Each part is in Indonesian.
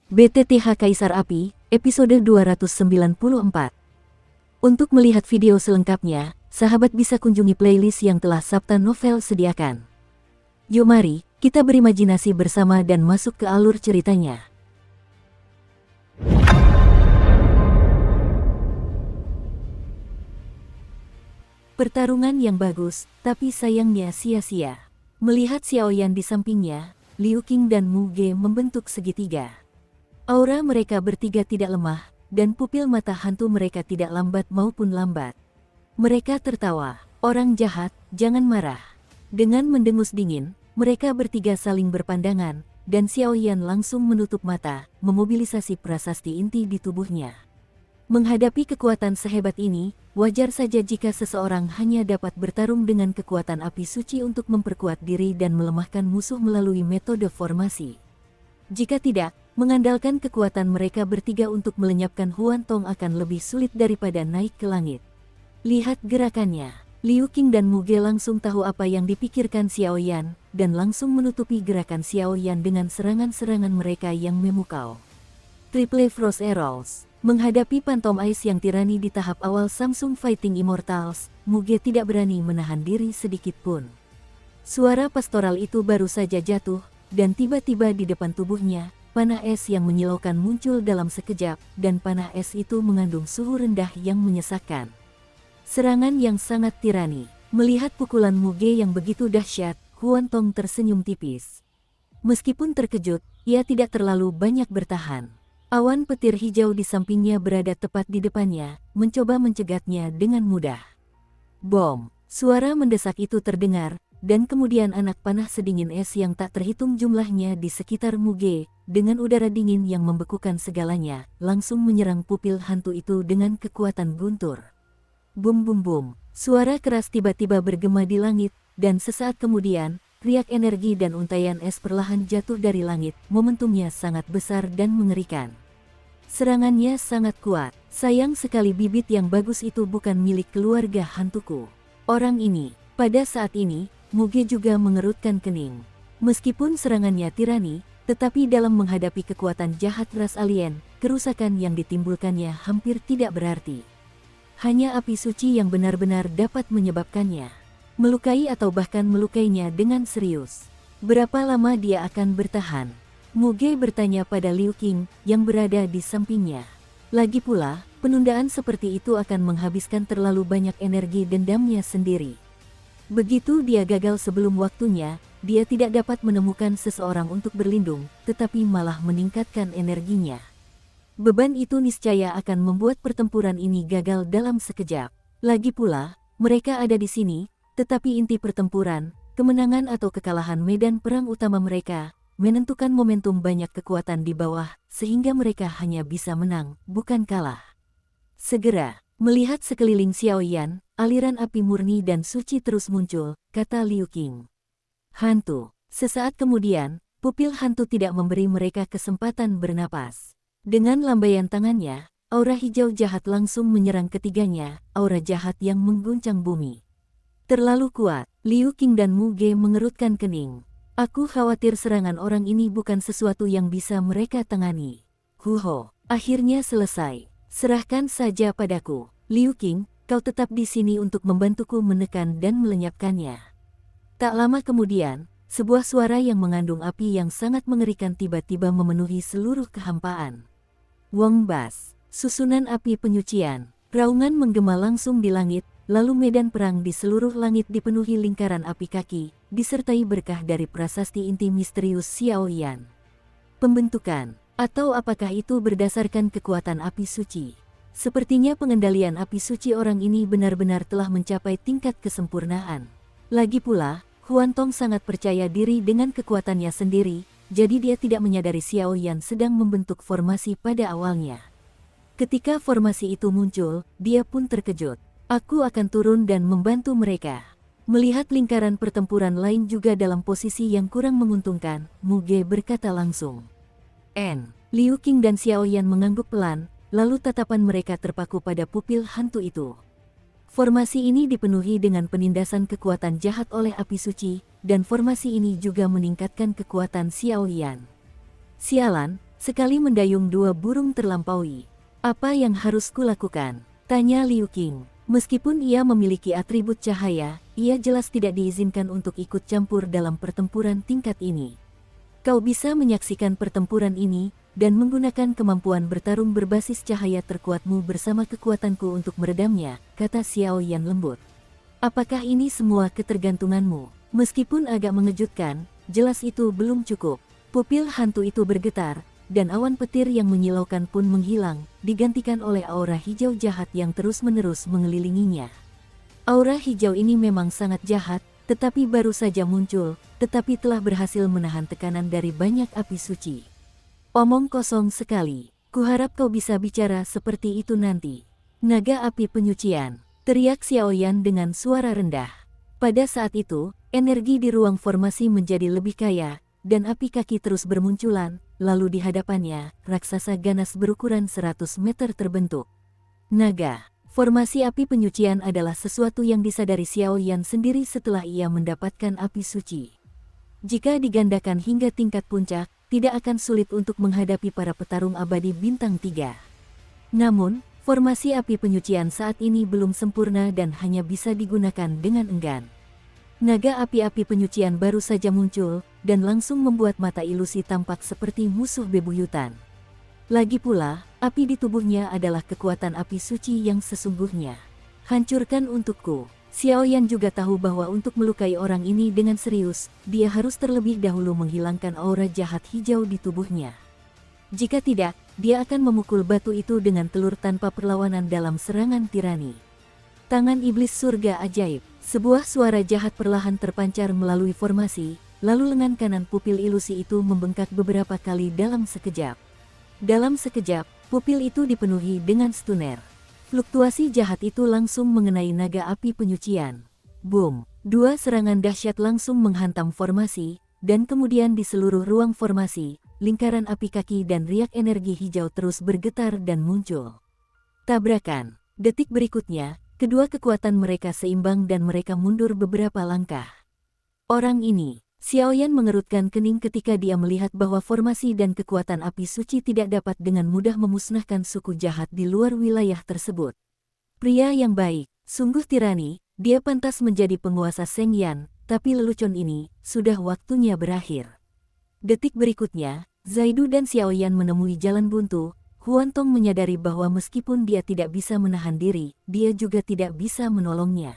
BTTH Kaisar Api, episode 294. Untuk melihat video selengkapnya, sahabat bisa kunjungi playlist yang telah Sabta Novel sediakan. Yuk mari, kita berimajinasi bersama dan masuk ke alur ceritanya. Pertarungan yang bagus, tapi sayangnya sia-sia. Melihat Xiaoyan di sampingnya, Liu Qing dan Mu Ge membentuk segitiga. Aura mereka bertiga tidak lemah, dan pupil mata hantu mereka tidak lambat maupun lambat. Mereka tertawa, "Orang jahat, jangan marah." Dengan mendengus dingin, mereka bertiga saling berpandangan, dan Xiaoyan langsung menutup mata, memobilisasi prasasti inti di tubuhnya. Menghadapi kekuatan sehebat ini, wajar saja jika seseorang hanya dapat bertarung dengan kekuatan api suci untuk memperkuat diri dan melemahkan musuh melalui metode formasi. Jika tidak, mengandalkan kekuatan mereka bertiga untuk melenyapkan Huan Tong akan lebih sulit daripada naik ke langit. Lihat gerakannya. Liu Qing dan Mu Ge langsung tahu apa yang dipikirkan Xiaoyan, dan langsung menutupi gerakan Xiaoyan dengan serangan-serangan mereka yang memukau. Triple Frost Arrows. Menghadapi Phantom Ice yang tirani di tahap awal Samsung Fighting Immortals, Mu Ge tidak berani menahan diri sedikit pun. Suara pastoral itu baru saja jatuh, dan tiba-tiba di depan tubuhnya, panah es yang menyilaukan muncul dalam sekejap, dan panah es itu mengandung suhu rendah yang menyesakkan. Serangan yang sangat tirani. Melihat pukulan Mu Ge yang begitu dahsyat, Huan Tong tersenyum tipis. Meskipun terkejut, ia tidak terlalu banyak bertahan. Awan petir hijau di sampingnya berada tepat di depannya, mencoba mencegatnya dengan mudah. Bom! Suara mendesak itu terdengar, dan kemudian anak panah sedingin es yang tak terhitung jumlahnya di sekitar Mu Ge, dengan udara dingin yang membekukan segalanya, langsung menyerang pupil hantu itu dengan kekuatan guntur. Bum bum bum! Suara keras tiba-tiba bergema di langit, dan sesaat kemudian, riak energi dan untaian es perlahan jatuh dari langit, momentumnya sangat besar dan mengerikan. Serangannya sangat kuat, sayang sekali bibit yang bagus itu bukan milik keluarga hantuku. Orang ini, pada saat ini, Mu Ge juga mengerutkan kening. Meskipun serangannya tirani, tetapi dalam menghadapi kekuatan jahat ras alien, kerusakan yang ditimbulkannya hampir tidak berarti. Hanya api suci yang benar-benar dapat menyebabkannya melukai atau bahkan melukainya dengan serius. Berapa lama dia akan bertahan? Mu Ge bertanya pada Liu Qing yang berada di sampingnya. Lagi pula, penundaan seperti itu akan menghabiskan terlalu banyak energi dendamnya sendiri. Begitu dia gagal sebelum waktunya, dia tidak dapat menemukan seseorang untuk berlindung, tetapi malah meningkatkan energinya. Beban itu niscaya akan membuat pertempuran ini gagal dalam sekejap. Lagi pula, mereka ada di sini, tetapi inti pertempuran, kemenangan atau kekalahan medan perang utama mereka, menentukan momentum banyak kekuatan di bawah, sehingga mereka hanya bisa menang, bukan kalah. Segera, melihat sekeliling Xiaoyan, aliran api murni dan suci terus muncul, kata Liu Qing. Hantu. Sesaat kemudian, pupil hantu tidak memberi mereka kesempatan bernapas. Dengan lambaian tangannya, aura hijau jahat langsung menyerang ketiganya, aura jahat yang mengguncang bumi. Terlalu kuat, Liu Qing dan Mu Ge mengerutkan kening. Aku khawatir serangan orang ini bukan sesuatu yang bisa mereka tangani. Huho, akhirnya selesai. Serahkan saja padaku. Liu Qing, kau tetap di sini untuk membantuku menekan dan melenyapkannya. Tak lama kemudian, sebuah suara yang mengandung api yang sangat mengerikan tiba-tiba memenuhi seluruh kehampaan. Wong Bas, susunan api penyucian, raungan menggema langsung di langit, lalu medan perang di seluruh langit dipenuhi lingkaran api kaki, disertai berkah dari prasasti inti misterius Xiaoyan. Pembentukan, atau apakah itu berdasarkan kekuatan api suci? Sepertinya pengendalian api suci orang ini benar-benar telah mencapai tingkat kesempurnaan. Lagi pula, Huan Tong sangat percaya diri dengan kekuatannya sendiri, jadi dia tidak menyadari Xiaoyan sedang membentuk formasi pada awalnya. Ketika formasi itu muncul, dia pun terkejut. Aku akan turun dan membantu mereka. Melihat lingkaran pertempuran lain juga dalam posisi yang kurang menguntungkan, Mu Ge berkata langsung. Liu Qing dan Xiaoyan mengangguk pelan, lalu tatapan mereka terpaku pada pupil hantu itu. Formasi ini dipenuhi dengan penindasan kekuatan jahat oleh api suci, dan formasi ini juga meningkatkan kekuatan Xiaoyan. Sialan, Sekali mendayung dua burung terlampaui. Apa yang harus kulakukan? Tanya Liu Qing. Meskipun ia memiliki atribut cahaya, ia jelas tidak diizinkan untuk ikut campur dalam pertempuran tingkat ini. Kau bisa menyaksikan pertempuran ini, dan menggunakan kemampuan bertarung berbasis cahaya terkuatmu bersama kekuatanku untuk meredamnya, kata Xiao Yan lembut. Apakah ini semua ketergantunganmu? Meskipun agak mengejutkan, jelas itu belum cukup. Pupil hantu itu bergetar, dan awan petir yang menyilaukan pun menghilang, digantikan oleh aura hijau jahat yang terus-menerus mengelilinginya. Aura hijau ini memang sangat jahat, tetapi baru saja muncul, tetapi telah berhasil menahan tekanan dari banyak api suci. Omong kosong sekali, kuharap kau bisa bicara seperti itu nanti. Naga api penyucian, teriak Xiao Yan dengan suara rendah. Pada saat itu, energi di ruang formasi menjadi lebih kaya, dan api kaki terus bermunculan, lalu di hadapannya, raksasa ganas berukuran 100 meter terbentuk. Naga, formasi api penyucian adalah sesuatu yang disadari Xiao Yan sendiri setelah ia mendapatkan api suci. Jika digandakan hingga tingkat puncak, tidak akan sulit untuk menghadapi para petarung abadi bintang 3. Namun, formasi api penyucian saat ini belum sempurna dan hanya bisa digunakan dengan enggan. Naga api-api penyucian baru saja muncul, dan langsung membuat mata ilusi tampak seperti musuh bebuyutan. Lagi pula, api di tubuhnya adalah kekuatan api suci yang sesungguhnya. Hancurkan untukku. Xiao Yan juga tahu bahwa untuk melukai orang ini dengan serius, dia harus terlebih dahulu menghilangkan aura jahat hijau di tubuhnya. Jika tidak, dia akan memukul batu itu dengan telur tanpa perlawanan dalam serangan tirani. Tangan iblis surga ajaib. Sebuah suara jahat perlahan terpancar melalui formasi, lalu lengan kanan pupil ilusi itu membengkak beberapa kali dalam sekejap. Dalam sekejap, pupil itu dipenuhi dengan stunner. Fluktuasi jahat itu langsung mengenai naga api penyucian. Boom! Dua serangan dahsyat langsung menghantam formasi, dan kemudian di seluruh ruang formasi, lingkaran api kaki dan riak energi hijau terus bergetar dan muncul. Tabrakan. Detik berikutnya, kedua kekuatan mereka seimbang dan mereka mundur beberapa langkah. Orang ini, Xiao Yan mengerutkan kening ketika dia melihat bahwa formasi dan kekuatan api suci tidak dapat dengan mudah memusnahkan suku jahat di luar wilayah tersebut. Pria yang baik, sungguh tirani, dia pantas menjadi penguasa Sheng Yan, tapi lelucon ini, sudah waktunya berakhir. Detik berikutnya, Zaidu dan Xiao Yan menemui jalan buntu. Huan Tong menyadari bahwa meskipun dia tidak bisa menahan diri, dia juga tidak bisa menolongnya.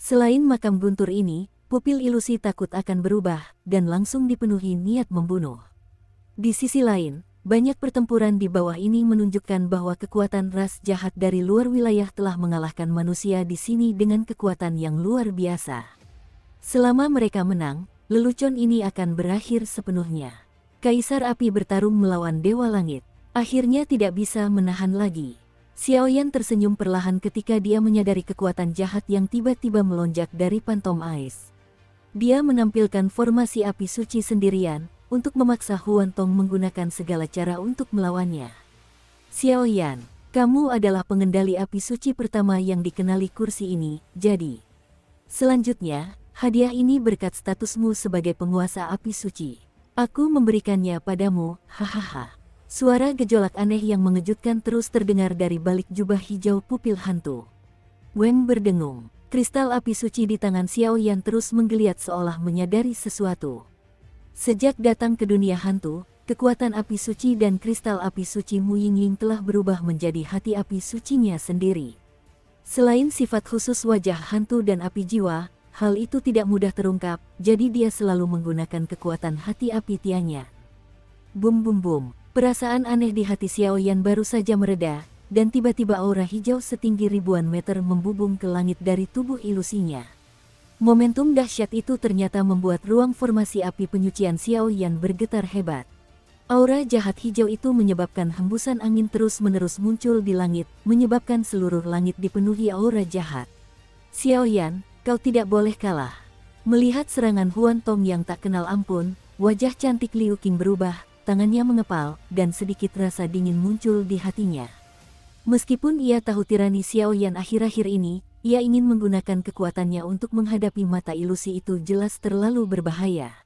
Selain makam guntur ini, pupil ilusi takut akan berubah, dan langsung dipenuhi niat membunuh. Di sisi lain, banyak pertempuran di bawah ini menunjukkan bahwa kekuatan ras jahat dari luar wilayah telah mengalahkan manusia di sini dengan kekuatan yang luar biasa. Selama mereka menang, lelucon ini akan berakhir sepenuhnya. Kaisar api bertarung melawan Dewa Langit. Akhirnya tidak bisa menahan lagi. Xiao Yan tersenyum perlahan ketika dia menyadari kekuatan jahat yang tiba-tiba melonjak dari Phantom Ice. Dia menampilkan formasi api suci sendirian, untuk memaksa Huan Tong menggunakan segala cara untuk melawannya. Xiao Yan, kamu adalah pengendali api suci pertama yang dikenali kursi ini, jadi. Selanjutnya, hadiah ini berkat statusmu sebagai penguasa api suci. Aku memberikannya padamu, hahaha. Suara gejolak aneh yang mengejutkan terus terdengar dari balik jubah hijau pupil hantu. Weng berdengung. Kristal api suci di tangan Xiao Yan terus menggeliat seolah menyadari sesuatu. Sejak datang ke dunia hantu, kekuatan api suci dan kristal api suci Mu Yingying telah berubah menjadi hati api sucinya sendiri. Selain sifat khusus wajah hantu dan api jiwa, hal itu tidak mudah terungkap, jadi dia selalu menggunakan kekuatan hati api tianya. Bum bum bum. Perasaan aneh di hati Xiao Yan baru saja mereda, dan tiba-tiba aura hijau setinggi ribuan meter membubung ke langit dari tubuh ilusinya. Momentum dahsyat itu ternyata membuat ruang formasi api penyucian Xiao Yan bergetar hebat. Aura jahat hijau itu menyebabkan hembusan angin terus-menerus muncul di langit, menyebabkan seluruh langit dipenuhi aura jahat. Xiao Yan, kau tidak boleh kalah. Melihat serangan Huan Tong yang tak kenal ampun, wajah cantik Liu Qing berubah. Tangannya mengepal, dan sedikit rasa dingin muncul di hatinya. Meskipun ia tahu tirani Xiao Yan akhir-akhir ini, ia ingin menggunakan kekuatannya untuk menghadapi mata ilusi itu jelas terlalu berbahaya.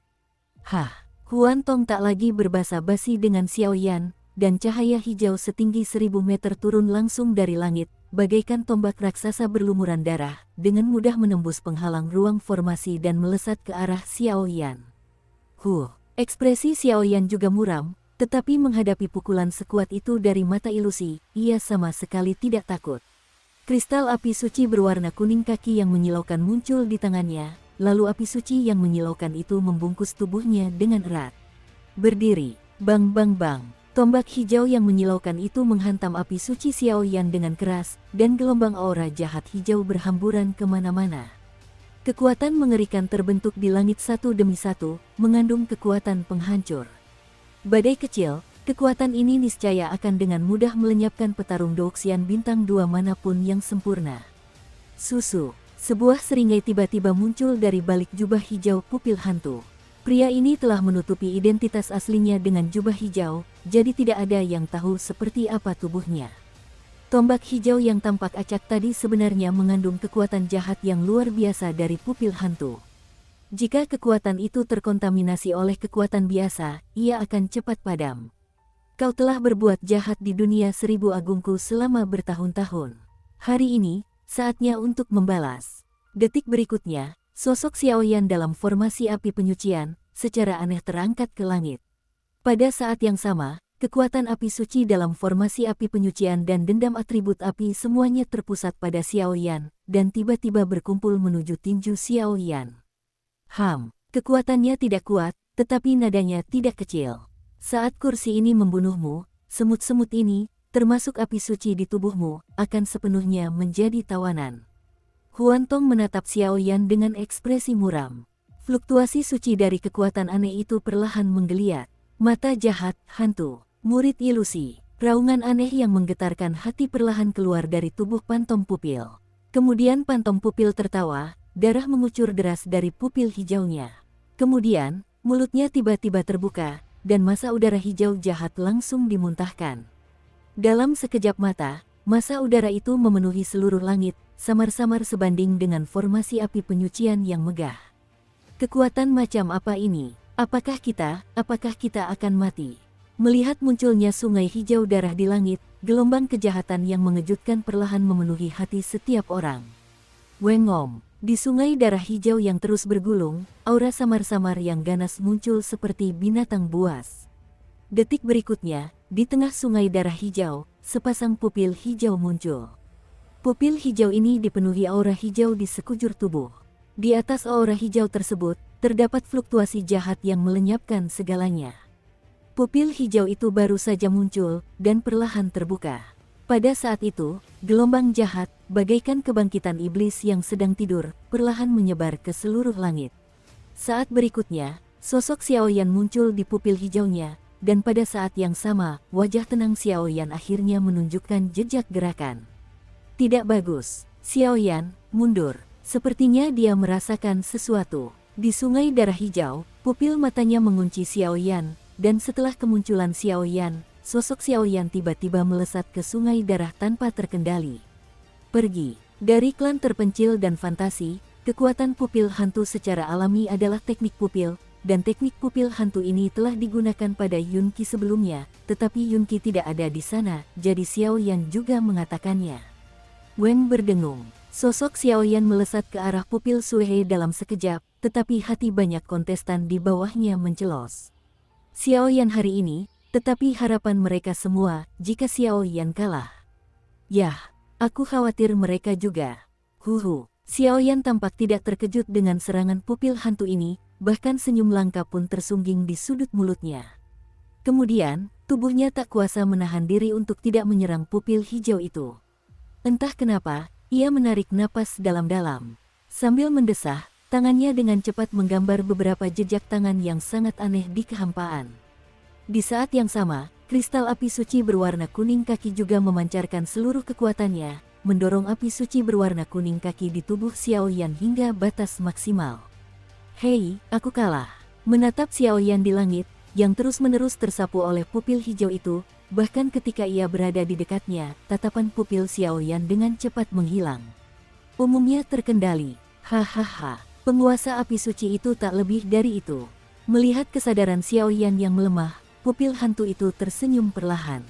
Hah, Huan Tong tak lagi berbasa-basi dengan Xiao Yan, dan cahaya hijau setinggi 1000 meter turun langsung dari langit, bagaikan tombak raksasa berlumuran darah, dengan mudah menembus penghalang ruang formasi dan melesat ke arah Xiao Yan. Ekspresi Xiao Yan juga muram, tetapi menghadapi pukulan sekuat itu dari mata ilusi, ia sama sekali tidak takut. Kristal api suci berwarna kuning kaki yang menyilaukan muncul di tangannya, lalu api suci yang menyilaukan itu membungkus tubuhnya dengan erat. Berdiri, bang bang bang. Tombak hijau yang menyilaukan itu menghantam api suci Xiao Yan dengan keras, dan gelombang aura jahat hijau berhamburan kemana-mana. Kekuatan mengerikan terbentuk di langit satu demi satu, mengandung kekuatan penghancur. Badai kecil, kekuatan ini niscaya akan dengan mudah melenyapkan petarung Douxian bintang 2 manapun yang sempurna. Sebuah seringai tiba-tiba muncul dari balik jubah hijau pupil hantu. Pria ini telah menutupi identitas aslinya dengan jubah hijau, jadi tidak ada yang tahu seperti apa tubuhnya. Tombak hijau yang tampak acak tadi sebenarnya mengandung kekuatan jahat yang luar biasa dari pupil hantu. Jika kekuatan itu terkontaminasi oleh kekuatan biasa, ia akan cepat padam. Kau telah berbuat jahat di dunia 1000 agungku selama bertahun-tahun. Hari ini, saatnya untuk membalas. Detik berikutnya, sosok Xiao Yan dalam formasi api penyucian, secara aneh terangkat ke langit. Pada saat yang sama, kekuatan api suci dalam formasi api penyucian dan dendam atribut api semuanya terpusat pada Xiao Yan, dan tiba-tiba berkumpul menuju tinju Xiao Yan. Kekuatannya tidak kuat, tetapi nadanya tidak kecil. Saat kursi ini membunuhmu, semut-semut ini, termasuk api suci di tubuhmu, akan sepenuhnya menjadi tawanan. Huan Tong menatap Xiao Yan dengan ekspresi muram. Fluktuasi suci dari kekuatan aneh itu perlahan menggeliat. Mata jahat, hantu, murid ilusi, raungan aneh yang menggetarkan hati perlahan keluar dari tubuh Pantom Pupil. Kemudian Pantom Pupil tertawa, darah mengucur deras dari pupil hijaunya. Kemudian, mulutnya tiba-tiba terbuka, dan massa udara hijau jahat langsung dimuntahkan. Dalam sekejap mata, massa udara itu memenuhi seluruh langit, samar-samar sebanding dengan formasi api penyucian yang megah. Kekuatan macam apa ini? Apakah kita akan mati? Melihat munculnya sungai hijau darah di langit, gelombang kejahatan yang mengejutkan perlahan memenuhi hati setiap orang. Wengom, di sungai darah hijau yang terus bergulung, aura samar-samar yang ganas muncul seperti binatang buas. Detik berikutnya, di tengah sungai darah hijau, sepasang pupil hijau muncul. Pupil hijau ini dipenuhi aura hijau di sekujur tubuh. Di atas aura hijau tersebut, terdapat fluktuasi jahat yang melenyapkan segalanya. Pupil hijau itu baru saja muncul, dan perlahan terbuka. Pada saat itu, gelombang jahat, bagaikan kebangkitan iblis yang sedang tidur, perlahan menyebar ke seluruh langit. Saat berikutnya, sosok Xiao Yan muncul di pupil hijaunya, dan pada saat yang sama, wajah tenang Xiao Yan akhirnya menunjukkan jejak gerakan. Tidak bagus, Xiao Yan, mundur. Sepertinya dia merasakan sesuatu. Di sungai darah hijau, pupil matanya mengunci Xiao Yan, dan setelah kemunculan Xiao Yan, sosok Xiao Yan tiba-tiba melesat ke sungai darah tanpa terkendali. Pergi. Dari klan terpencil dan fantasi, kekuatan pupil hantu secara alami adalah teknik pupil, dan teknik pupil hantu ini telah digunakan pada Yun Qi sebelumnya, tetapi Yun Qi tidak ada di sana, jadi Xiao Yan juga mengatakannya. Weng berdengung. Sosok Xiao Yan melesat ke arah pupil Suhe dalam sekejap, tetapi hati banyak kontestan di bawahnya mencelos. Xiao Yan hari ini, tetapi harapan mereka semua, jika Xiao Yan kalah. Yah, aku khawatir mereka juga. Xiao Yan tampak tidak terkejut dengan serangan pupil hantu ini, bahkan senyum langka pun tersungging di sudut mulutnya. Kemudian, tubuhnya tak kuasa menahan diri untuk tidak menyerang pupil hijau itu. Entah kenapa, ia menarik napas dalam-dalam. Sambil mendesah, tangannya dengan cepat menggambar beberapa jejak tangan yang sangat aneh di kehampaan. Di saat yang sama, kristal api suci berwarna kuning kaki juga memancarkan seluruh kekuatannya, mendorong api suci berwarna kuning kaki di tubuh Xiao Yan hingga batas maksimal. Hei, aku kalah. Menatap Xiao Yan di langit, yang terus-menerus tersapu oleh pupil hijau itu, bahkan ketika ia berada di dekatnya, tatapan pupil Xiao Yan dengan cepat menghilang. Umumnya terkendali. Hahaha, penguasa api suci itu tak lebih dari itu. Melihat kesadaran Xiao Yan yang melemah, pupil hantu itu tersenyum perlahan.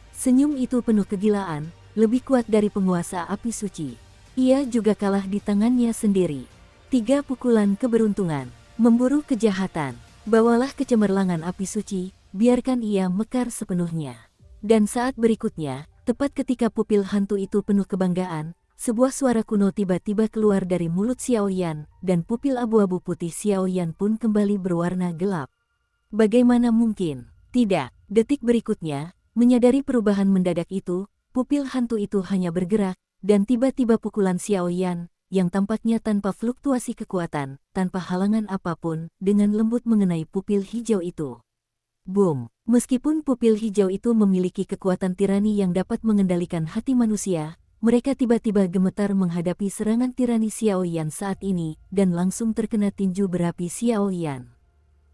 Senyum itu penuh kegilaan, lebih kuat dari penguasa api suci. Ia juga kalah di tangannya sendiri. 3 pukulan keberuntungan, memburu kejahatan. Bawalah kecemerlangan api suci, biarkan ia mekar sepenuhnya. Dan saat berikutnya, tepat ketika pupil hantu itu penuh kebanggaan, sebuah suara kuno tiba-tiba keluar dari mulut Xiao Yan, dan pupil abu-abu putih Xiao Yan pun kembali berwarna gelap. Bagaimana mungkin? Tidak. Detik berikutnya, menyadari perubahan mendadak itu, pupil hantu itu hanya bergerak, dan tiba-tiba pukulan Xiao Yan, yang tampaknya tanpa fluktuasi kekuatan, tanpa halangan apapun, dengan lembut mengenai pupil hijau itu. Boom! Meskipun pupil hijau itu memiliki kekuatan tirani yang dapat mengendalikan hati manusia, mereka tiba-tiba gemetar menghadapi serangan tirani Xiao Yan saat ini, dan langsung terkena tinju berapi Xiao Yan.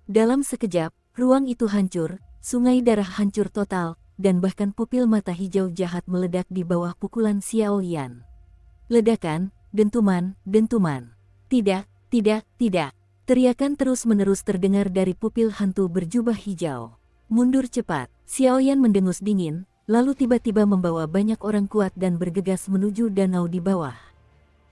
Dalam sekejap, ruang itu hancur, sungai darah hancur total, dan bahkan pupil mata hijau jahat meledak di bawah pukulan Xiao Yan. Ledakan, dentuman, dentuman. Tidak, tidak, tidak. Teriakan terus-menerus terdengar dari pupil hantu berjubah hijau. Mundur cepat, Xiao Yan mendengus dingin, lalu tiba-tiba membawa banyak orang kuat dan bergegas menuju danau di bawah.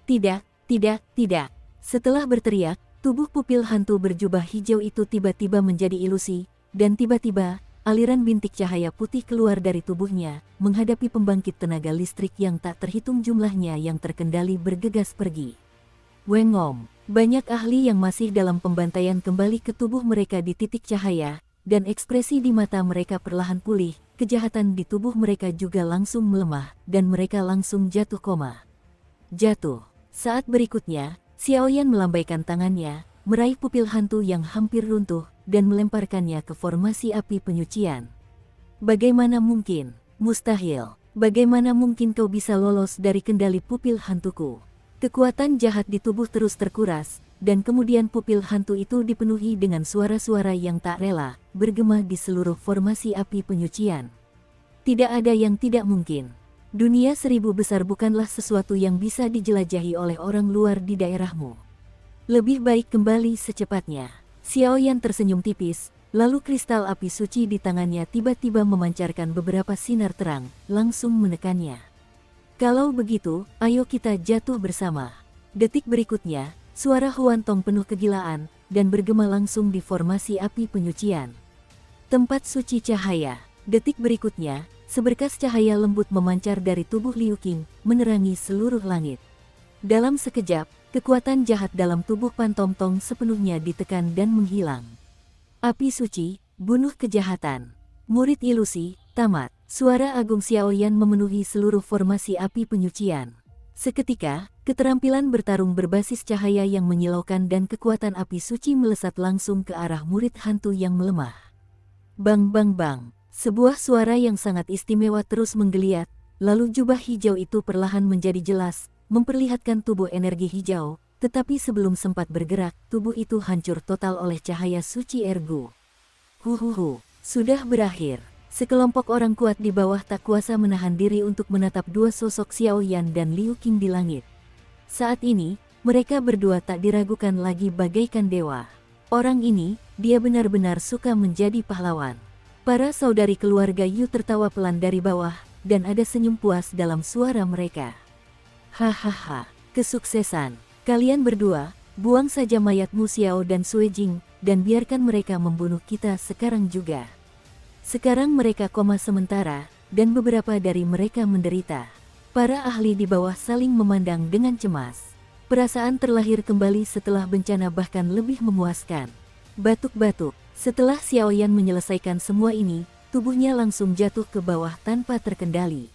Tidak, tidak, tidak. Setelah berteriak, tubuh pupil hantu berjubah hijau itu tiba-tiba menjadi ilusi, dan tiba-tiba, aliran bintik cahaya putih keluar dari tubuhnya, menghadapi pembangkit tenaga listrik yang tak terhitung jumlahnya yang terkendali bergegas pergi. Wengom, banyak ahli yang masih dalam pembantaian kembali ke tubuh mereka di titik cahaya, dan ekspresi di mata mereka perlahan pulih, kejahatan di tubuh mereka juga langsung melemah, dan mereka langsung jatuh koma. Jatuh. Saat berikutnya, Xiao Yan melambaikan tangannya, meraih pupil hantu yang hampir runtuh, dan melemparkannya ke formasi api penyucian. Bagaimana mungkin? Mustahil. Bagaimana mungkin kau bisa lolos dari kendali pupil hantuku? Kekuatan jahat di tubuh terus terkuras, dan kemudian pupil hantu itu dipenuhi dengan suara-suara yang tak rela, bergema di seluruh formasi api penyucian. Tidak ada yang tidak mungkin. Dunia 1000 besar bukanlah sesuatu yang bisa dijelajahi oleh orang luar di daerahmu. Lebih baik kembali secepatnya. Xiao Yan tersenyum tipis, lalu kristal api suci di tangannya tiba-tiba memancarkan beberapa sinar terang, langsung menekannya. Kalau begitu, ayo kita jatuh bersama. Detik berikutnya, suara Huan Tong penuh kegilaan, dan bergema langsung di formasi api penyucian. Tempat suci cahaya. Detik berikutnya, seberkas cahaya lembut memancar dari tubuh Liu Qing, menerangi seluruh langit. Dalam sekejap, kekuatan jahat dalam tubuh Pan Tong Tong sepenuhnya ditekan dan menghilang. Api suci, bunuh kejahatan. Murid ilusi, tamat. Suara agung Xiao Yan memenuhi seluruh formasi api penyucian. Seketika, keterampilan bertarung berbasis cahaya yang menyilaukan dan kekuatan api suci melesat langsung ke arah murid hantu yang melemah. Bang bang bang, sebuah suara yang sangat istimewa terus menggeliat, lalu jubah hijau itu perlahan menjadi jelas, memperlihatkan tubuh energi hijau, tetapi sebelum sempat bergerak, tubuh itu hancur total oleh cahaya suci ergu. Huhuhu, sudah berakhir. Sekelompok orang kuat di bawah tak kuasa menahan diri untuk menatap dua sosok Xiao Yan dan Liu Qing di langit. Saat ini, mereka berdua tak diragukan lagi bagaikan dewa. Orang ini, dia benar-benar suka menjadi pahlawan. Para saudari keluarga Yu tertawa pelan dari bawah, dan ada senyum puas dalam suara mereka. Hahaha, kesuksesan. Kalian berdua, buang saja mayat Mu Xiao dan Sui Jing, dan biarkan mereka membunuh kita sekarang juga. Sekarang mereka koma sementara, dan beberapa dari mereka menderita. Para ahli di bawah saling memandang dengan cemas. Perasaan terlahir kembali setelah bencana bahkan lebih memuaskan. Batuk-batuk, setelah Xiao Yan menyelesaikan semua ini, tubuhnya langsung jatuh ke bawah tanpa terkendali.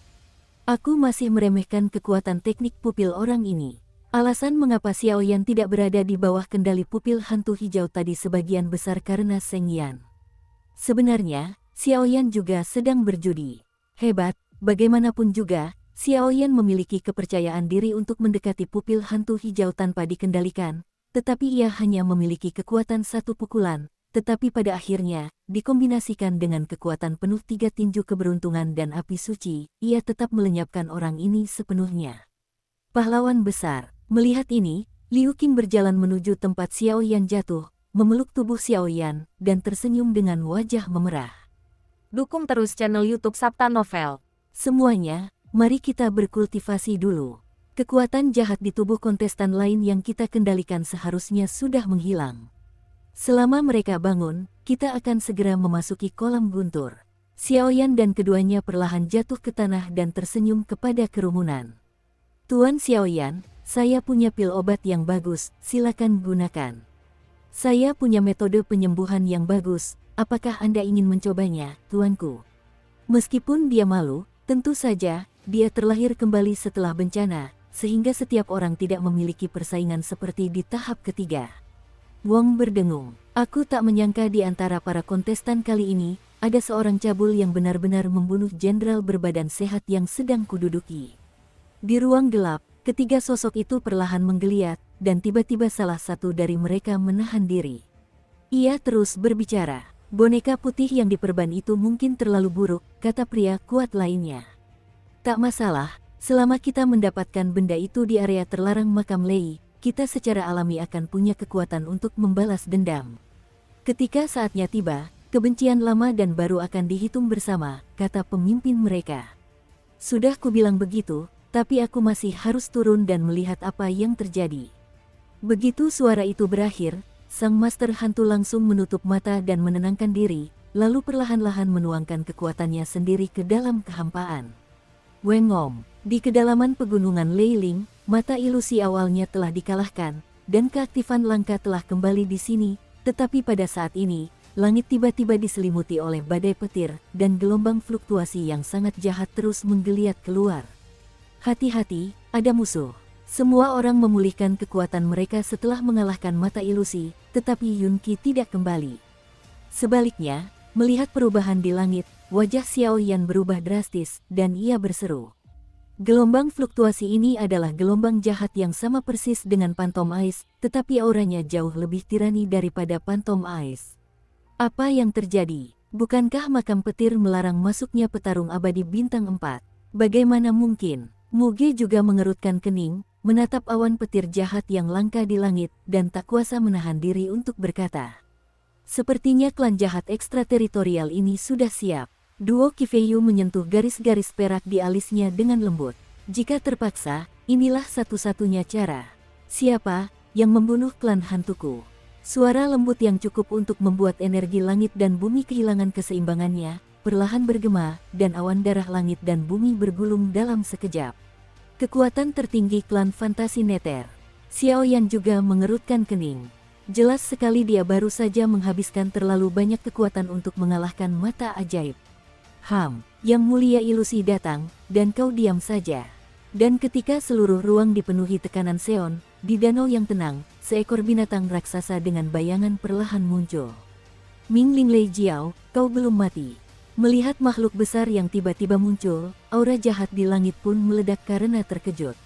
Aku masih meremehkan kekuatan teknik pupil orang ini. Alasan mengapa Xiao Yan tidak berada di bawah kendali pupil hantu hijau tadi sebagian besar karena Seng Yan. Sebenarnya, Xiao Yan juga sedang berjudi. Hebat, bagaimanapun juga, Xiao Yan memiliki kepercayaan diri untuk mendekati pupil hantu hijau tanpa dikendalikan, tetapi ia hanya memiliki kekuatan satu pukulan, tetapi pada akhirnya, dikombinasikan dengan kekuatan penuh 3 tinju keberuntungan dan api suci, ia tetap melenyapkan orang ini sepenuhnya. Pahlawan besar. Melihat ini, Liu Qing berjalan menuju tempat Xiao Yan jatuh, memeluk tubuh Xiaoyan, dan tersenyum dengan wajah memerah. Dukung terus channel YouTube Sabta Novel. Semuanya, mari kita berkultivasi dulu. Kekuatan jahat di tubuh kontestan lain yang kita kendalikan seharusnya sudah menghilang. Selama mereka bangun, kita akan segera memasuki kolam guntur. Xiaoyan dan keduanya perlahan jatuh ke tanah dan tersenyum kepada kerumunan. Tuan Xiaoyan, saya punya pil obat yang bagus, silakan gunakan. Saya punya metode penyembuhan yang bagus, apakah Anda ingin mencobanya, tuanku? Meskipun dia malu, tentu saja, dia terlahir kembali setelah bencana, sehingga setiap orang tidak memiliki persaingan seperti di tahap ketiga. Wong berdengung, aku tak menyangka di antara para kontestan kali ini, ada seorang cabul yang benar-benar membunuh jenderal berbadan sehat yang sedang kududuki. Di ruang gelap, ketiga sosok itu perlahan menggeliat, dan tiba-tiba salah satu dari mereka menahan diri. Ia terus berbicara, boneka putih yang diperban itu mungkin terlalu buruk, kata pria kuat lainnya. Tak masalah. Selama kita mendapatkan benda itu di area terlarang makam Lei, kita secara alami akan punya kekuatan untuk membalas dendam. Ketika saatnya tiba, kebencian lama dan baru akan dihitung bersama, kata pemimpin mereka. Sudah kubilang begitu, tapi aku masih harus turun dan melihat apa yang terjadi. Begitu suara itu berakhir, sang master hantu langsung menutup mata dan menenangkan diri, lalu perlahan-lahan menuangkan kekuatannya sendiri ke dalam kehampaan. Wengom. Di kedalaman pegunungan Leiling, mata ilusi awalnya telah dikalahkan, dan keaktifan langka telah kembali di sini, tetapi pada saat ini, langit tiba-tiba diselimuti oleh badai petir, dan gelombang fluktuasi yang sangat jahat terus menggeliat keluar. Hati-hati, ada musuh. Semua orang memulihkan kekuatan mereka setelah mengalahkan mata ilusi, tetapi Yunqi tidak kembali. Sebaliknya, melihat perubahan di langit, wajah Xiaoyan berubah drastis, dan ia berseru. Gelombang fluktuasi ini adalah gelombang jahat yang sama persis dengan Phantom Ice, tetapi auranya jauh lebih tirani daripada Phantom Ice. Apa yang terjadi? Bukankah makam petir melarang masuknya petarung abadi bintang 4? Bagaimana mungkin? Muge juga mengerutkan kening, menatap awan petir jahat yang langka di langit, dan tak kuasa menahan diri untuk berkata. Sepertinya klan jahat ekstrateritorial ini sudah siap. Duo Qifeiyu menyentuh garis-garis perak di alisnya dengan lembut. Jika terpaksa, inilah satu-satunya cara. Siapa yang membunuh klan hantuku? Suara lembut yang cukup untuk membuat energi langit dan bumi kehilangan keseimbangannya, perlahan bergema, dan awan darah langit dan bumi bergulung dalam sekejap. Kekuatan tertinggi klan fantasi Nether. Xiaoyan juga mengerutkan kening. Jelas sekali dia baru saja menghabiskan terlalu banyak kekuatan untuk mengalahkan mata ajaib. Yang mulia ilusi datang, dan kau diam saja. Dan ketika seluruh ruang dipenuhi tekanan Seon, di danau yang tenang, seekor binatang raksasa dengan bayangan perlahan muncul. Ming Ling Lei Jiao, kau belum mati. Melihat makhluk besar yang tiba-tiba muncul, aura jahat di langit pun meledak karena terkejut.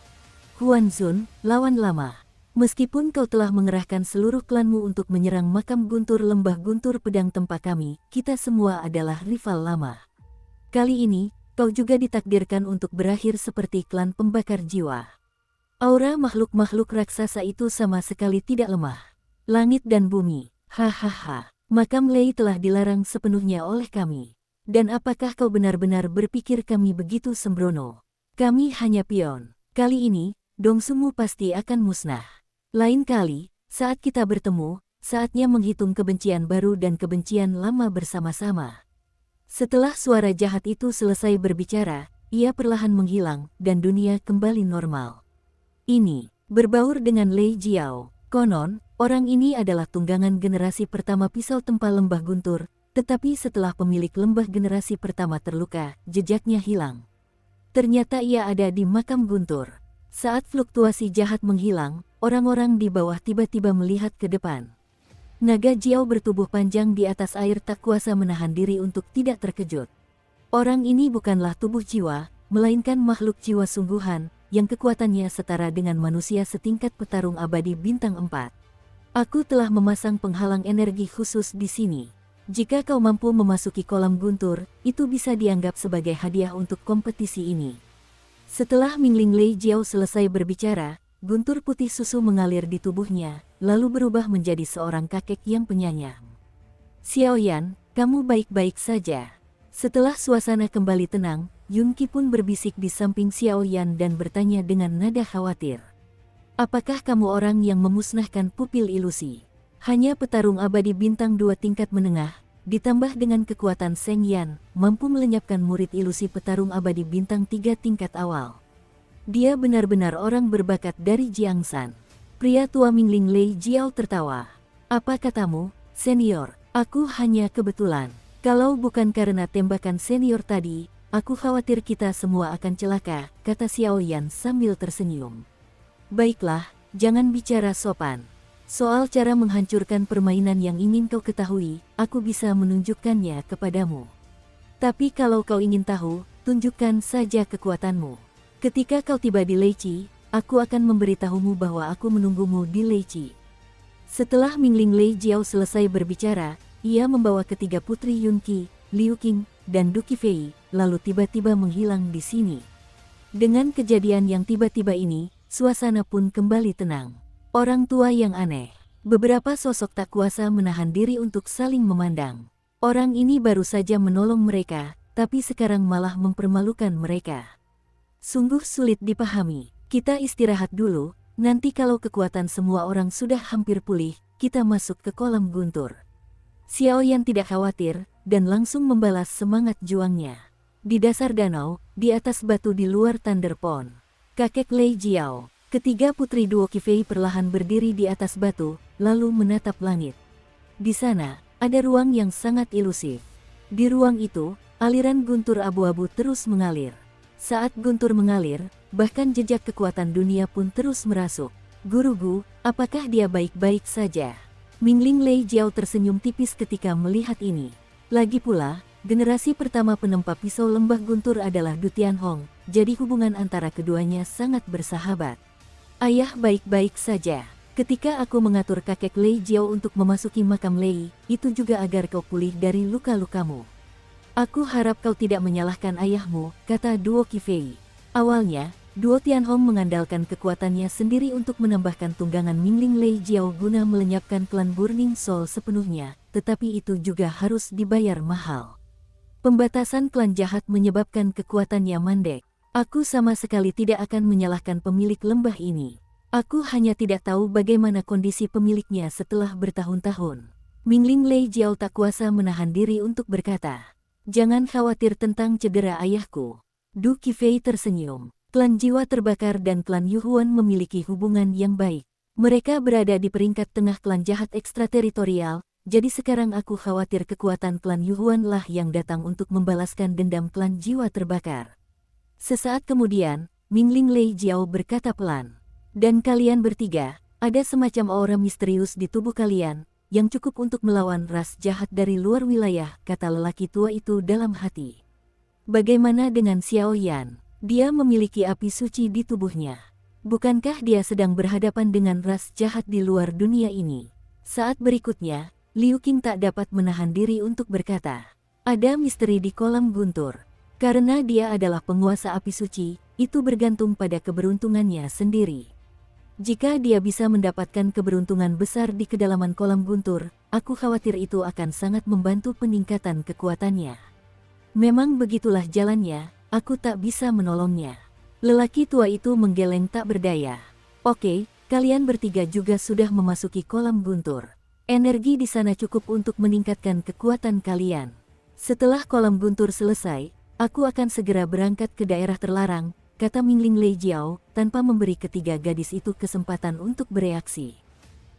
Huan Zun, lawan lama. Meskipun kau telah mengerahkan seluruh klanmu untuk menyerang makam guntur lembah guntur pedang tempa kami, kita semua adalah rival lama. Kali ini, kau juga ditakdirkan untuk berakhir seperti klan pembakar jiwa. Aura makhluk-makhluk raksasa itu sama sekali tidak lemah. Langit dan bumi, hahaha, makam Lei telah dilarang sepenuhnya oleh kami. Dan apakah kau benar-benar berpikir kami begitu sembrono? Kami hanya pion. Kali ini, Dongsumu pasti akan musnah. Lain kali, saat kita bertemu, saatnya menghitung kebencian baru dan kebencian lama bersama-sama. Setelah suara jahat itu selesai berbicara, ia perlahan menghilang, dan dunia kembali normal. Ini, berbaur dengan Lei Jiao. Konon, orang ini adalah tunggangan generasi pertama pisau tempal lembah guntur, tetapi setelah pemilik lembah generasi pertama terluka, jejaknya hilang. Ternyata ia ada di makam guntur. Saat fluktuasi jahat menghilang, orang-orang di bawah tiba-tiba melihat ke depan. Naga Jiao bertubuh panjang di atas air tak kuasa menahan diri untuk tidak terkejut. Orang ini bukanlah tubuh jiwa, melainkan makhluk jiwa sungguhan, yang kekuatannya setara dengan manusia setingkat petarung abadi bintang 4. Aku telah memasang penghalang energi khusus di sini. Jika kau mampu memasuki kolam guntur, itu bisa dianggap sebagai hadiah untuk kompetisi ini. Setelah Ming Ling Lei Jiao selesai berbicara, guntur putih susu mengalir di tubuhnya, lalu berubah menjadi seorang kakek yang penyayang. Xiaoyan, kamu baik-baik saja. Setelah suasana kembali tenang, Yunqi pun berbisik di samping Xiaoyan dan bertanya dengan nada khawatir. Apakah kamu orang yang memusnahkan pupil ilusi? Hanya petarung abadi bintang 2 tingkat menengah, ditambah dengan kekuatan Seng Yan, mampu melenyapkan murid ilusi petarung abadi bintang 3 tingkat awal. Dia benar-benar orang berbakat dari Jiangsan. Pria tua Mingling Lei Jiao tertawa. Apa katamu, senior? Aku hanya kebetulan. Kalau bukan karena tembakan senior tadi, aku khawatir kita semua akan celaka, kata Xiaoyan sambil tersenyum. Baiklah, jangan bicara sopan. Soal cara menghancurkan permainan yang ingin kau ketahui, aku bisa menunjukkannya kepadamu. Tapi kalau kau ingin tahu, tunjukkan saja kekuatanmu. Ketika kau tiba di Leiqi, aku akan memberitahumu bahwa aku menunggumu di Leiqi. Setelah Mingling Lei Jiao selesai berbicara, ia membawa ketiga putri Yunqi, Liu Qing, dan Du Qifei, lalu tiba-tiba menghilang di sini. Dengan kejadian yang tiba-tiba ini, suasana pun kembali tenang. Orang tua yang aneh. Beberapa sosok tak kuasa menahan diri untuk saling memandang. Orang ini baru saja menolong mereka, tapi sekarang malah mempermalukan mereka. Sungguh sulit dipahami. Kita istirahat dulu, nanti kalau kekuatan semua orang sudah hampir pulih, kita masuk ke kolam guntur. Xiaoyan tidak khawatir, dan langsung membalas semangat juangnya. Di dasar danau, di atas batu di luar Thunder Pond, kakek Lei Jiao, ketiga putri duo Qifei perlahan berdiri di atas batu, lalu menatap langit. Di sana, ada ruang yang sangat ilusif. Di ruang itu, aliran guntur abu-abu terus mengalir. Saat guntur mengalir, bahkan jejak kekuatan dunia pun terus merasuk. Guru-gu, apakah dia baik-baik saja? Mingling Lei Jiao tersenyum tipis ketika melihat ini. Lagi pula, generasi pertama penempa pisau lembah guntur adalah Du Tianhong, jadi hubungan antara keduanya sangat bersahabat. Ayah baik-baik saja. Ketika aku mengatur kakek Lei Jiao untuk memasuki makam Lei, itu juga agar kau pulih dari luka-lukamu. Aku harap kau tidak menyalahkan ayahmu, kata Duo Qifei. Awalnya, Duo Tianhong mengandalkan kekuatannya sendiri untuk menambahkan tunggangan Mingling Lei Jiao guna melenyapkan klan Burning Soul sepenuhnya, tetapi itu juga harus dibayar mahal. Pembatasan klan jahat menyebabkan kekuatannya mandek. Aku sama sekali tidak akan menyalahkan pemilik lembah ini. Aku hanya tidak tahu bagaimana kondisi pemiliknya setelah bertahun-tahun. Mingling Lei Jiao tak kuasa menahan diri untuk berkata, "Jangan khawatir tentang cedera ayahku." Du Qifei tersenyum. Klan Jiwa Terbakar dan klan Yuhuan memiliki hubungan yang baik. Mereka berada di peringkat tengah klan jahat ekstrateritorial, jadi sekarang aku khawatir kekuatan klan Yuhuan lah yang datang untuk membalaskan dendam klan Jiwa Terbakar. Sesaat kemudian, Mingling Lei Jiao berkata pelan. Dan kalian bertiga, ada semacam aura misterius di tubuh kalian, yang cukup untuk melawan ras jahat dari luar wilayah, kata lelaki tua itu dalam hati. Bagaimana dengan Xiaoyan? Dia memiliki api suci di tubuhnya. Bukankah dia sedang berhadapan dengan ras jahat di luar dunia ini? Saat berikutnya, Liu Qing tak dapat menahan diri untuk berkata, ada misteri di kolam guntur. Karena dia adalah penguasa api suci, itu bergantung pada keberuntungannya sendiri. Jika dia bisa mendapatkan keberuntungan besar di kedalaman kolam guntur, aku khawatir itu akan sangat membantu peningkatan kekuatannya. Memang begitulah jalannya. Aku tak bisa menolongnya. Lelaki tua itu menggeleng tak berdaya. Oke, kalian bertiga juga sudah memasuki kolam guntur. Energi di sana cukup untuk meningkatkan kekuatan kalian. Setelah kolam guntur selesai, aku akan segera berangkat ke daerah terlarang, kata Mingling Lei Jiao, tanpa memberi ketiga gadis itu kesempatan untuk bereaksi.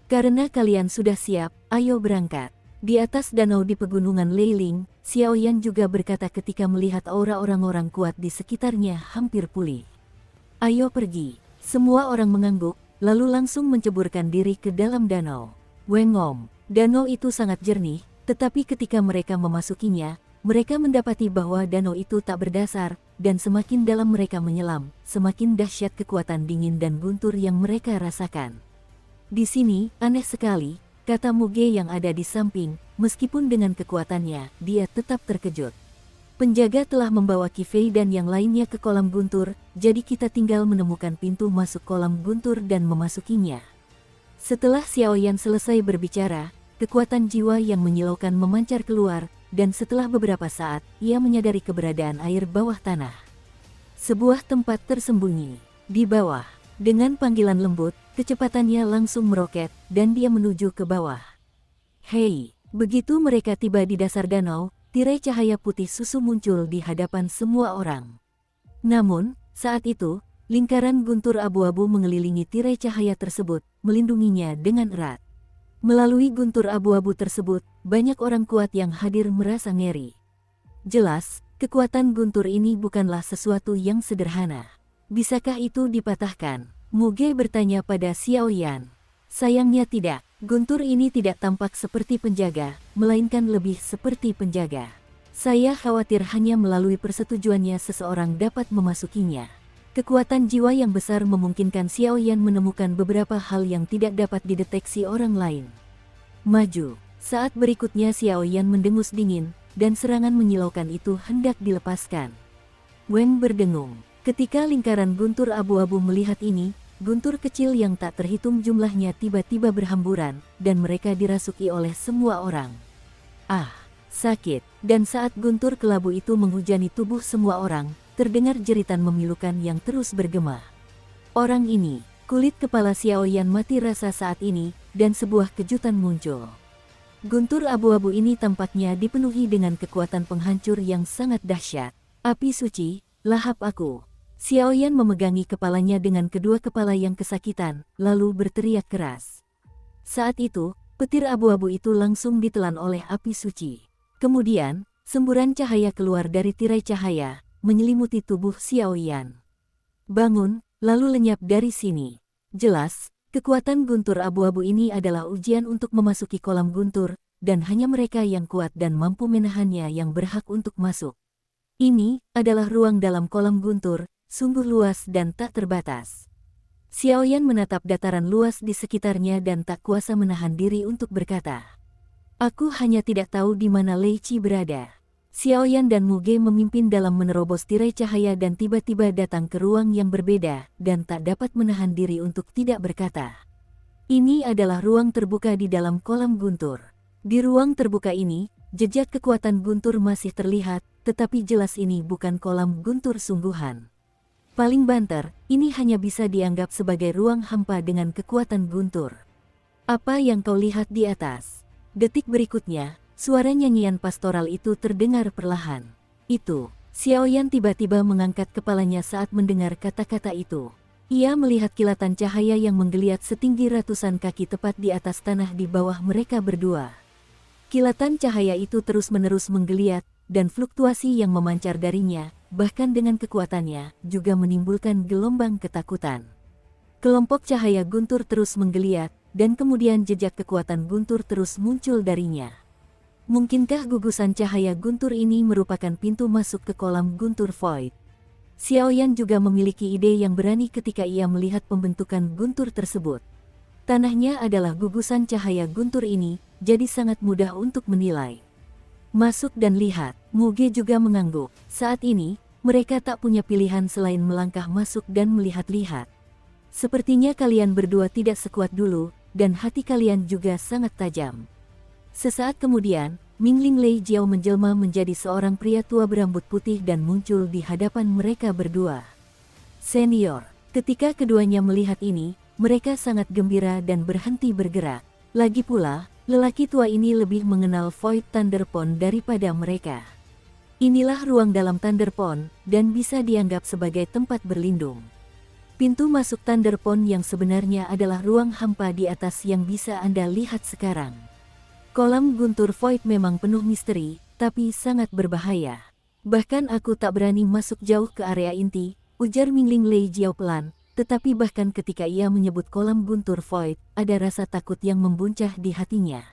Karena kalian sudah siap, ayo berangkat. Di atas danau di pegunungan Leiling, Xiaoyan juga berkata ketika melihat aura orang-orang kuat di sekitarnya hampir pulih. Ayo pergi. Semua orang mengangguk, lalu langsung menceburkan diri ke dalam danau. Wengom, danau itu sangat jernih, tetapi ketika mereka memasukinya, mereka mendapati bahwa danau itu tak berdasar, dan semakin dalam mereka menyelam, semakin dahsyat kekuatan dingin dan guntur yang mereka rasakan. Di sini, aneh sekali, kata Muge yang ada di samping, meskipun dengan kekuatannya, dia tetap terkejut. Penjaga telah membawa Qifei dan yang lainnya ke kolam guntur, jadi kita tinggal menemukan pintu masuk kolam guntur dan memasukinya. Setelah Xiaoyan selesai berbicara, kekuatan jiwa yang menyilaukan memancar keluar, dan setelah beberapa saat, ia menyadari keberadaan air bawah tanah. Sebuah tempat tersembunyi di bawah. Dengan panggilan lembut, kecepatannya langsung meroket, dan dia menuju ke bawah. Hei, begitu mereka tiba di dasar danau, tirai cahaya putih susu muncul di hadapan semua orang. Namun, saat itu, lingkaran guntur abu-abu mengelilingi tirai cahaya tersebut, melindunginya dengan erat. Melalui guntur abu-abu tersebut, banyak orang kuat yang hadir merasa ngeri. Jelas, kekuatan guntur ini bukanlah sesuatu yang sederhana. Bisakah itu dipatahkan? Muge bertanya pada Xiaoyan. Sayangnya tidak, guntur ini tidak tampak seperti penjaga, melainkan lebih seperti penjaga. Saya khawatir hanya melalui persetujuannya seseorang dapat memasukinya. Kekuatan jiwa yang besar memungkinkan Xiaoyan menemukan beberapa hal yang tidak dapat dideteksi orang lain. Maju. Saat berikutnya Xiaoyan mendengus dingin, dan serangan menyilaukan itu hendak dilepaskan. Weng berdengung. Ketika lingkaran guntur abu-abu melihat ini, guntur kecil yang tak terhitung jumlahnya tiba-tiba berhamburan, dan mereka dirasuki oleh semua orang. Ah, sakit. Dan saat guntur kelabu itu menghujani tubuh semua orang, terdengar jeritan memilukan yang terus bergema. Orang ini, kulit kepala Xiaoyan mati rasa saat ini, dan sebuah kejutan muncul. Guntur abu-abu ini tampaknya dipenuhi dengan kekuatan penghancur yang sangat dahsyat. Api suci, lahap aku. Xiaoyan memegangi kepalanya dengan kedua kepala yang kesakitan, lalu berteriak keras. Saat itu, petir abu-abu itu langsung ditelan oleh api suci. Kemudian, semburan cahaya keluar dari tirai cahaya, menyelimuti tubuh Xiaoyan. Bangun, lalu lenyap dari sini. Jelas, kekuatan guntur abu-abu ini adalah ujian untuk memasuki kolam guntur, dan hanya mereka yang kuat dan mampu menahannya yang berhak untuk masuk. Ini adalah ruang dalam kolam guntur, sungguh luas dan tak terbatas. Xiaoyan menatap dataran luas di sekitarnya dan tak kuasa menahan diri untuk berkata, "Aku hanya tidak tahu di mana Lei Qi berada." Xiaoyan dan Muge memimpin dalam menerobos tirai cahaya dan tiba-tiba datang ke ruang yang berbeda, dan tak dapat menahan diri untuk tidak berkata. Ini adalah ruang terbuka di dalam kolam guntur. Di ruang terbuka ini, jejak kekuatan guntur masih terlihat, tetapi jelas ini bukan kolam guntur sungguhan. Paling banter, ini hanya bisa dianggap sebagai ruang hampa dengan kekuatan guntur. Apa yang kau lihat di atas? Detik berikutnya, suara nyanyian pastoral itu terdengar perlahan. Itu, Xiaoyan tiba-tiba mengangkat kepalanya saat mendengar kata-kata itu. Ia melihat kilatan cahaya yang menggeliat setinggi ratusan kaki tepat di atas tanah di bawah mereka berdua. Kilatan cahaya itu terus-menerus menggeliat, dan fluktuasi yang memancar darinya, bahkan dengan kekuatannya, juga menimbulkan gelombang ketakutan. Kelompok cahaya guntur terus menggeliat, dan kemudian jejak kekuatan guntur terus muncul darinya. Mungkinkah gugusan cahaya guntur ini merupakan pintu masuk ke kolam guntur void? Xiaoyan juga memiliki ide yang berani ketika ia melihat pembentukan guntur tersebut. Tanahnya adalah gugusan cahaya guntur ini, jadi sangat mudah untuk menilai. Masuk dan lihat. Muge juga mengangguk. Saat ini, mereka tak punya pilihan selain melangkah masuk dan melihat-lihat. Sepertinya kalian berdua tidak sekuat dulu, dan hati kalian juga sangat tajam. Sesaat kemudian, Mingling Lei Jiao menjelma menjadi seorang pria tua berambut putih dan muncul di hadapan mereka berdua. Senior, ketika keduanya melihat ini, mereka sangat gembira dan berhenti bergerak. Lagi pula, lelaki tua ini lebih mengenal Void Thunder Pond daripada mereka. Inilah ruang dalam Thunder Pond, dan bisa dianggap sebagai tempat berlindung. Pintu masuk Thunder Pond yang sebenarnya adalah ruang hampa di atas yang bisa Anda lihat sekarang. Kolam guntur Void memang penuh misteri, tapi sangat berbahaya. Bahkan aku tak berani masuk jauh ke area inti, ujar Mingling Lei Jiao pelan. Tetapi bahkan ketika ia menyebut kolam guntur Void, ada rasa takut yang membuncah di hatinya.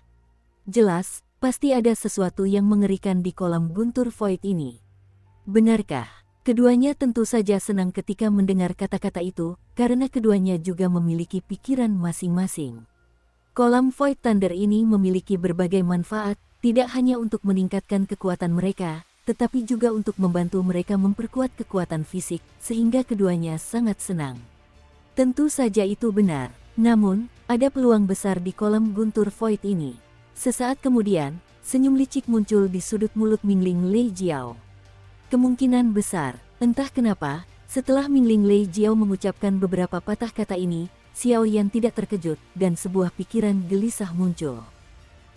Jelas, pasti ada sesuatu yang mengerikan di kolam guntur Void ini. Benarkah? Keduanya tentu saja senang ketika mendengar kata-kata itu, karena keduanya juga memiliki pikiran masing-masing. Kolam Void Thunder ini memiliki berbagai manfaat, tidak hanya untuk meningkatkan kekuatan mereka, tetapi juga untuk membantu mereka memperkuat kekuatan fisik, sehingga keduanya sangat senang. Tentu saja itu benar. Namun, ada peluang besar di kolam guntur void ini. Sesaat kemudian, senyum licik muncul di sudut mulut Mingling Lei Jiao. Kemungkinan besar, entah kenapa, setelah Mingling Lei Jiao mengucapkan beberapa patah kata ini, Xiao Yan tidak terkejut dan sebuah pikiran gelisah muncul.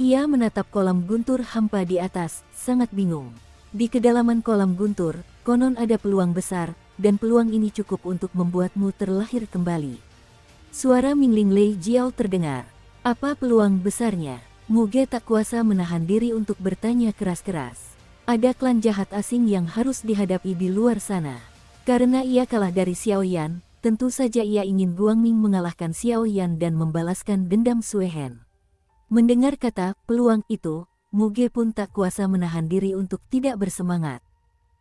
Ia menatap kolam guntur hampa di atas, sangat bingung. Di kedalaman kolam guntur, konon ada peluang besar, dan peluang ini cukup untuk membuatmu terlahir kembali. Suara Mingling Lei Jiao terdengar. Apa peluang besarnya? Muge tak kuasa menahan diri untuk bertanya keras-keras. Ada klan jahat asing yang harus dihadapi di luar sana. Karena ia kalah dari Xiao Yan, tentu saja ia ingin Guangming mengalahkan Xiao Yan dan membalaskan dendam Sue Hen. Mendengar kata peluang itu, Muge pun tak kuasa menahan diri untuk tidak bersemangat.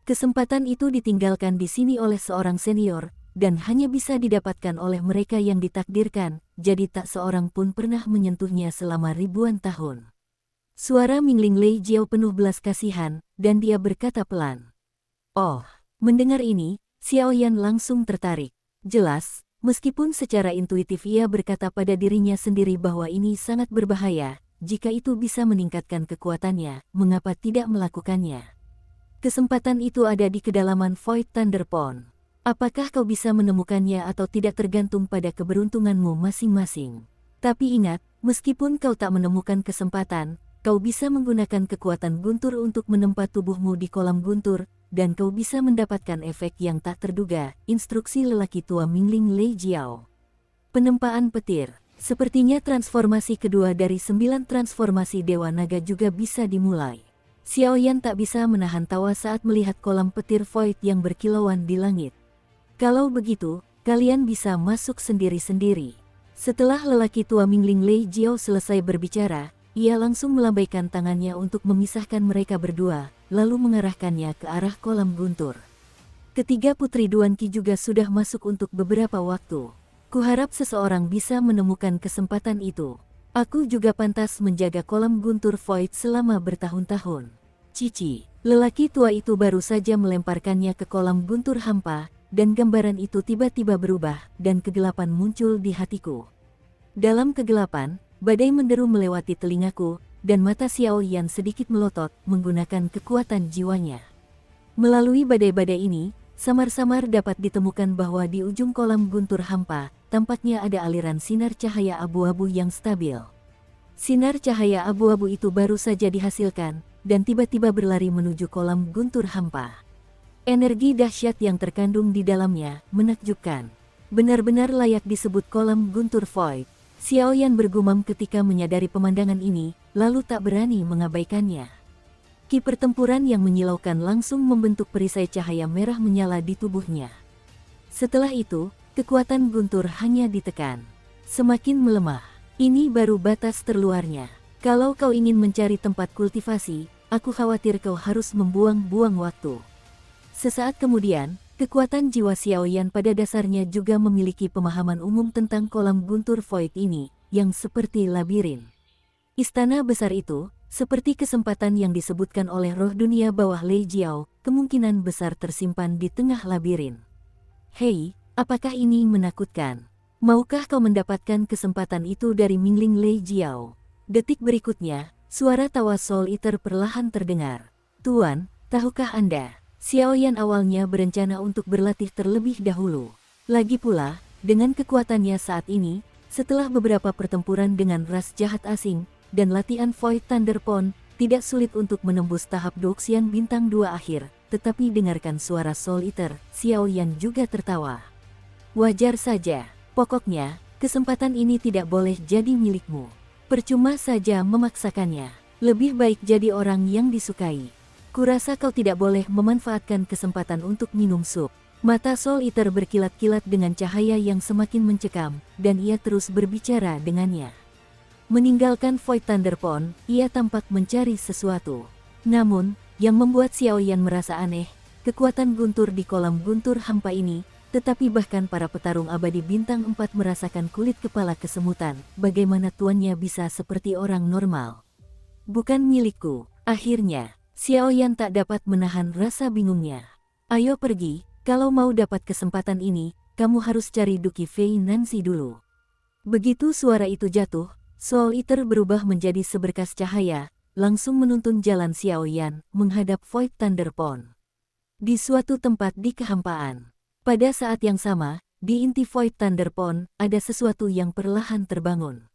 Kesempatan itu ditinggalkan di sini oleh seorang senior, dan hanya bisa didapatkan oleh mereka yang ditakdirkan, jadi tak seorang pun pernah menyentuhnya selama ribuan tahun. Suara Mingling Lei Jiao penuh belas kasihan, dan dia berkata pelan. Oh, mendengar ini, Xiao Yan langsung tertarik. Jelas, meskipun secara intuitif ia berkata pada dirinya sendiri bahwa ini sangat berbahaya, jika itu bisa meningkatkan kekuatannya, mengapa tidak melakukannya? Kesempatan itu ada di kedalaman Void Thunder Pond. Apakah kau bisa menemukannya atau tidak tergantung pada keberuntunganmu masing-masing. Tapi ingat, meskipun kau tak menemukan kesempatan, kau bisa menggunakan kekuatan guntur untuk menempa tubuhmu di kolam guntur, dan kau bisa mendapatkan efek yang tak terduga, instruksi lelaki tua Mingling Lei Jiao. Penempaan petir. Sepertinya transformasi kedua dari 9 transformasi Dewa Naga juga bisa dimulai. Xiao Yan tak bisa menahan tawa saat melihat kolam petir void yang berkilauan di langit. Kalau begitu, kalian bisa masuk sendiri-sendiri. Setelah lelaki tua Mingling Lei Jiao selesai berbicara, ia langsung melambaikan tangannya untuk memisahkan mereka berdua, lalu mengarahkannya ke arah kolam guntur. Ketiga putri Duan Qi juga sudah masuk untuk beberapa waktu. Kuharap seseorang bisa menemukan kesempatan itu. Aku juga pantas menjaga kolam guntur void selama bertahun-tahun. Cici, lelaki tua itu baru saja melemparkannya ke kolam guntur hampa, dan gambaran itu tiba-tiba berubah, dan kegelapan muncul di hatiku. Dalam kegelapan, badai menderu melewati telingaku, dan mata Xiao Yan sedikit melotot menggunakan kekuatan jiwanya. Melalui badai-badai ini, samar-samar dapat ditemukan bahwa di ujung kolam guntur hampa, tampaknya ada aliran sinar cahaya abu-abu yang stabil. Sinar cahaya abu-abu itu baru saja dihasilkan, dan tiba-tiba berlari menuju kolam guntur hampa. Energi dahsyat yang terkandung di dalamnya menakjubkan. Benar-benar layak disebut kolam guntur void. Xiao Yan bergumam ketika menyadari pemandangan ini, lalu tak berani mengabaikannya. Ki pertempuran yang menyilaukan langsung membentuk perisai cahaya merah menyala di tubuhnya. Setelah itu, kekuatan guntur hanya ditekan. Semakin melemah. Ini baru batas terluarnya. Kalau kau ingin mencari tempat kultivasi, aku khawatir kau harus membuang-buang waktu. Sesaat kemudian, kekuatan jiwa Xiao Yan pada dasarnya juga memiliki pemahaman umum tentang kolam guntur void ini, yang seperti labirin. Istana besar itu, seperti kesempatan yang disebutkan oleh roh dunia bawah Lei Jiao, kemungkinan besar tersimpan di tengah labirin. Hei, apakah ini menakutkan? Maukah kau mendapatkan kesempatan itu dari Mingling Lei Jiao? Detik berikutnya, suara tawa Soul Eater perlahan terdengar. Tuan, tahukah Anda? Xiao Yan awalnya berencana untuk berlatih terlebih dahulu. Lagi pula, dengan kekuatannya saat ini, setelah beberapa pertempuran dengan ras jahat asing, dan latihan Void Thunder Pond, tidak sulit untuk menembus tahap Doxian Bintang 2 akhir, tetapi dengarkan suara Soul Eater, Xiao Yan juga tertawa. Wajar saja, pokoknya, kesempatan ini tidak boleh jadi milikmu. Percuma saja memaksakannya, lebih baik jadi orang yang disukai. Kurasa kau tidak boleh memanfaatkan kesempatan untuk minum sup. Mata Soul Eater berkilat-kilat dengan cahaya yang semakin mencekam, dan ia terus berbicara dengannya. Meninggalkan Void Thunder Pond, ia tampak mencari sesuatu. Namun, yang membuat Xiao Yan merasa aneh, kekuatan guntur di kolam guntur hampa ini, tetapi bahkan para petarung abadi bintang 4 merasakan kulit kepala kesemutan, bagaimana tuannya bisa seperti orang normal. Bukan milikku, akhirnya. Xiao Yan tak dapat menahan rasa bingungnya. Ayo pergi, kalau mau dapat kesempatan ini, kamu harus cari Duki Fei Nancy dulu. Begitu suara itu jatuh, Soul Eater berubah menjadi seberkas cahaya, langsung menuntun jalan Xiaoyan menghadap Void Thunder Pond. Di suatu tempat di kehampaan. Pada saat yang sama, di inti Void Thunder Pond, ada sesuatu yang perlahan terbangun.